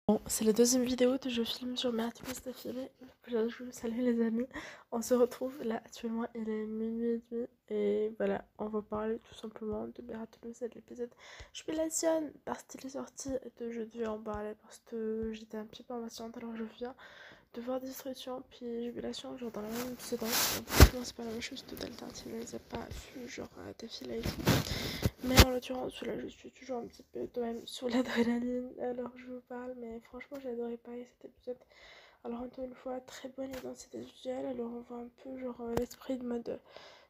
Bon, c'est la deuxième vidéo que je filme sur Miraculous d'affilée. Salut les amis, on se retrouve là actuellement, il est minuit et demi et voilà, on va parler tout simplement de Miraculous et de l'épisode Jubilation parce qu'il est sorti et que je devais en parler parce que j'étais un petit peu impatiente. Alors je viens de voir Destruction puis Jubilation genre dans la même séquence. Non, c'est pas la même chose, tout alternative, je les ai pas vu genre d'affilée et tout. Mais en l'occurrence, là, je suis toujours un petit peu quand même sous l'adrénaline alors je vous parle, mais franchement, j'ai adoré pareil cet épisode. Alors, encore une fois, très bonne identité visuelle. Alors, on voit un peu genre l'esprit de mode.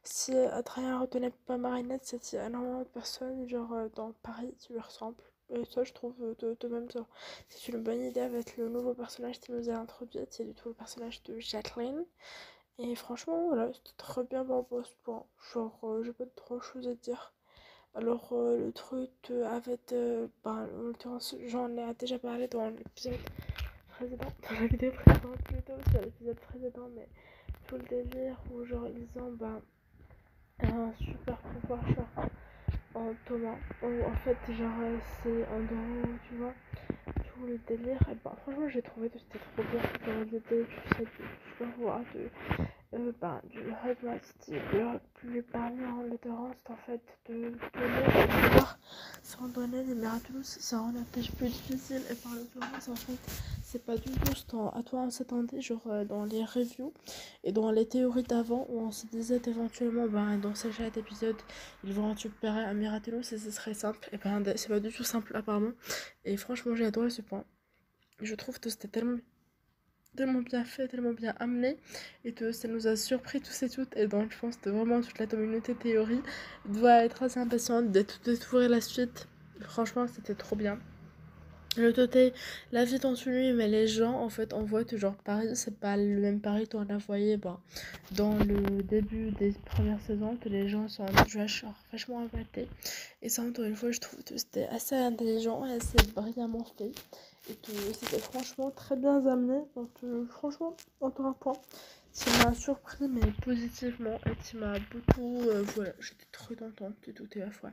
Si Adrien retenait pas Marinette, c'est énormément de personnes, genre dans Paris, qui lui ressemblent. Et ça, je trouve de même ça. C'est une bonne idée avec le nouveau personnage qui nous a introduit. C'est du tout le personnage de Jacqueline. Et franchement, voilà, c'était très bien bon pour ce point. Genre, j'ai pas trop choses à dire. Alors, le truc avec, ben, en l'occurrence, j'en ai déjà parlé dans l'épisode précédent, dans la vidéo précédente plutôt, sur l'épisode précédent, mais tout le délire où, genre, ils ont, ben, un super pouvoir, genre, en Thomas, où en fait, genre, c'est en gros, tu vois, tout le délire, et ben, franchement, j'ai trouvé que c'était trop bien, genre, l'idée, tu sais, du super pouvoir, du Hogwarts lui permet en l'occurrence en fait de donner le pouvoir sans donner les Miraculous, ça rend la tâche plus difficile et par l'occurrence en fait c'est pas du tout ce à toi on s'attendait genre dans les reviews et dans les théories d'avant où on se disait éventuellement dans ce chaque épisode ils vont récupérer un Miraculous et ce serait simple et c'est pas du tout simple apparemment et franchement j'ai adoré ce point. Je trouve que c'était tellement bien fait, tellement bien amené et que ça nous a surpris tous et toutes et donc je pense que vraiment toute la communauté théorie doit être assez impatiente de découvrir la suite. Franchement c'était trop bien. Le côté la vie continue mais les gens en fait on voit que genre Paris c'est pas le même Paris qu'on a voyé dans le début des premières saisons, que les gens sont genre vachement impactés et ça encore une fois je trouve que c'était assez intelligent et assez brillamment fait et que c'était franchement très bien amené donc franchement encore un point qui m'a surpris mais positivement et qui m'a beaucoup voilà j'étais trop contente de tout à la fois.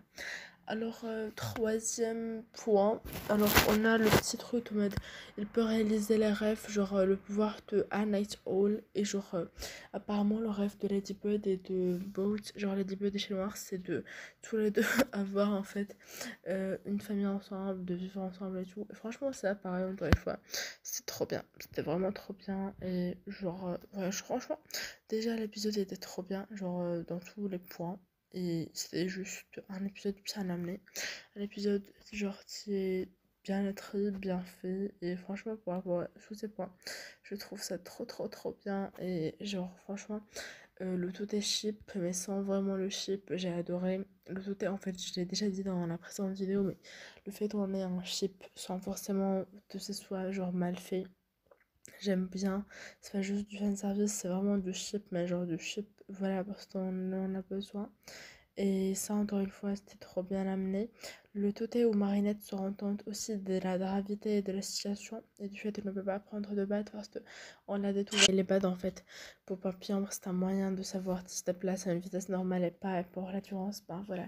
Alors, troisième point. Alors, on a le petit truc en mode il peut réaliser les rêves, genre le pouvoir de A Night Owl. Et genre, apparemment, le rêve de Ladybug et de Bolt, genre Ladybug et Chez Noir, c'est de tous les deux avoir en fait une famille ensemble, de vivre ensemble et tout. Et franchement, ça, pareil, encore une fois, c'est trop bien. C'était vraiment trop bien. Et genre, ouais, franchement, déjà l'épisode était trop bien, genre dans tous les points. Et c'était juste un épisode bien amené. Un épisode genre qui est bien écrit, bien fait. Et franchement, pour avoir tous ces points, je trouve ça trop bien. Et genre, franchement, le tout est chip, mais sans vraiment le chip, j'ai adoré. Le tout est, en fait, je l'ai déjà dit dans la précédente vidéo, mais le fait qu'on ait un chip sans forcément que ce soit genre mal fait. J'aime bien, c'est pas juste du fanservice, c'est vraiment du chip, mais genre du chip, voilà, parce qu'on en a besoin. Et ça, encore une fois, c'était trop bien amené. Le côté où Marinette se rend compte aussi de la gravité de la situation et du fait qu'elle ne peut pas prendre de batte parce qu'on l'a détourné. Les battes, en fait, pour Papillon, c'est un moyen de savoir si se déplace à une vitesse normale et pas. Et pour l'assurance, voilà,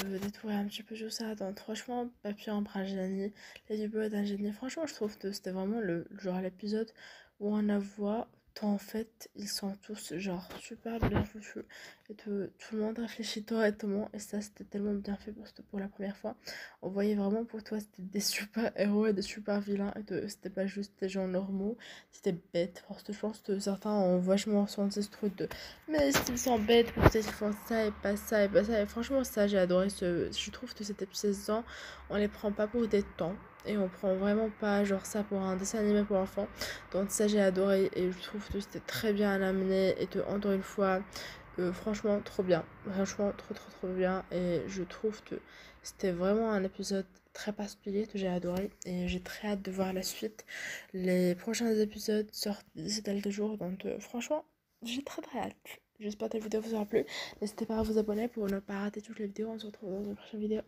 de détourner un petit peu tout ça. Donc, franchement, Papillon, un génie. Ladybug, un génie. Franchement, je trouve que c'était vraiment le genre l'épisode où on la voit. En fait, ils sont tous genre super bien foutus et tout le monde réfléchit correctement et ça c'était tellement bien fait parce que pour la première fois on voyait vraiment pour toi c'était des super héros et des super vilains et que c'était pas juste des gens normaux, c'était bête parce que je pense que certains ont vachement ressenti ce truc de mais s'ils sont bêtes peut-être qu'ils font ça et pas ça et pas ça et franchement ça j'ai adoré je trouve que cet épisode on les prend pas pour des temps et on prend vraiment pas genre ça pour un dessin animé pour enfants, donc ça j'ai adoré et je trouve que c'était très bien amené et que encore une fois franchement trop bien, franchement trop bien et je trouve que c'était vraiment un épisode très particulier que j'ai adoré et j'ai très hâte de voir la suite. Les prochains épisodes sortent d'ici quelques jours donc franchement j'ai très hâte. J'espère que la vidéo vous aura plu. N'hésitez pas à vous abonner pour ne pas rater toutes les vidéos. On se retrouve dans une prochaine vidéo.